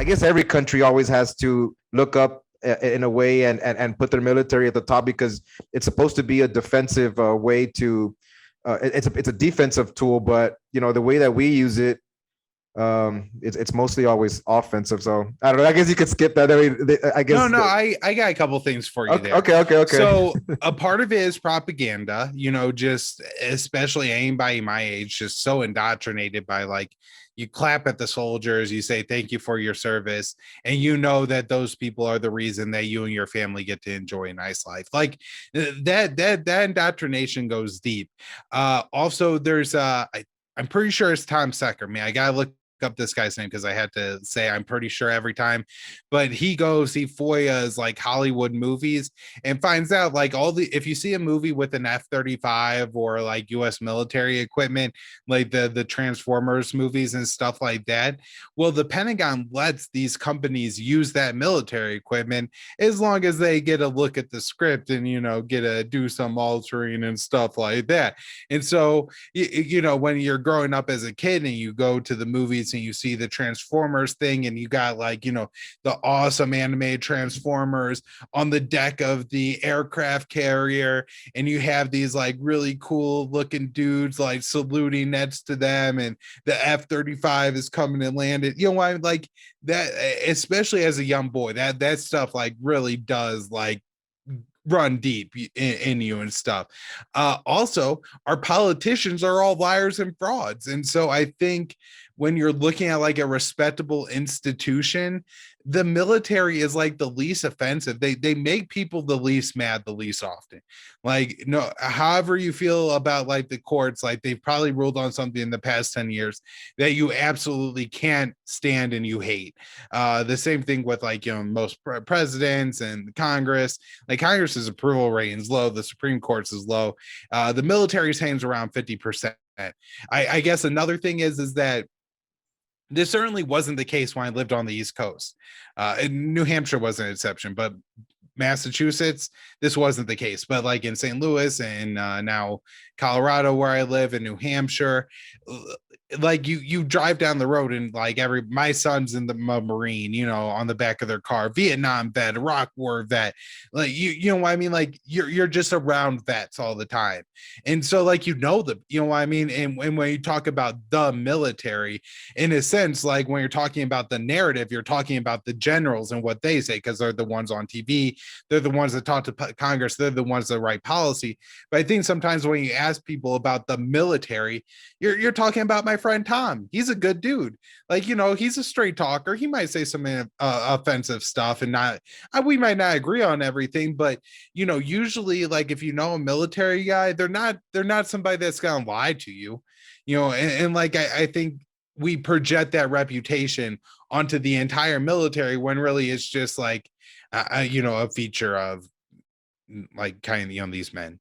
I guess every country always has to look up in a way and put their military at the top because it's supposed to be a defensive way to it's a defensive tool, but the way that we use it, it's mostly always offensive. So I don't know, I guess you could skip that. I guess No, I got a couple things for you there. okay. So a part of it is propaganda, just especially anybody my age, just so indoctrinated by like, you clap at the soldiers, you say thank you for your service, and that those people are the reason that you and your family get to enjoy a nice life. Like that indoctrination goes deep. Also, there's I'm pretty sure it's Tom Secker. Man, I gotta look up this guy's name because I had to say I'm pretty sure every time, but he FOIAs like Hollywood movies and finds out like if you see a movie with an F-35 or like US military equipment, like the Transformers movies and stuff like that, well, the Pentagon lets these companies use that military equipment as long as they get a look at the script and get to do some altering and stuff like that. And so when you're growing up as a kid and you go to the movies and you see the Transformers thing and you got like the awesome animated Transformers on the deck of the aircraft carrier, and you have these like really cool looking dudes like saluting next to them, and the F-35 is coming and landed, I like that, especially as a young boy, that stuff like really does like run deep in you and stuff. Also, our politicians are all liars and frauds. And so I think when you're looking at like a respectable institution, the military is like the least offensive. They make people the least mad the least often. Like, no, however you feel about like the courts, like they've probably ruled on something in the past 10 years that you absolutely can't stand and you hate. The same thing with like most presidents and Congress. Like Congress's approval rating is low, the Supreme Court's is low. The military's hangs around 50%. I guess another thing is that this certainly wasn't the case when I lived on the East Coast. New Hampshire was an exception, but Massachusetts, this wasn't the case. But like in St. Louis and now Colorado, where I live, in New Hampshire, like you drive down the road and like my son's in the Marine, on the back of their car, Vietnam vet, Iraq War vet, like you know what I mean, like you're just around vets all the time, and so like them, what I mean, and when you talk about the military, in a sense, like when you're talking about the narrative, you're talking about the generals and what they say because they're the ones on TV, they're the ones that talk to Congress, they're the ones that write policy. But I think sometimes when you ask people about the military, you're talking about my friend Tom. He's a good dude. Like, he's a straight talker. He might say some offensive stuff and we might not agree on everything, but usually like if a military guy, they're not somebody that's gonna lie to you, and like I think we project that reputation onto the entire military when really it's just like a feature of like kind of these men.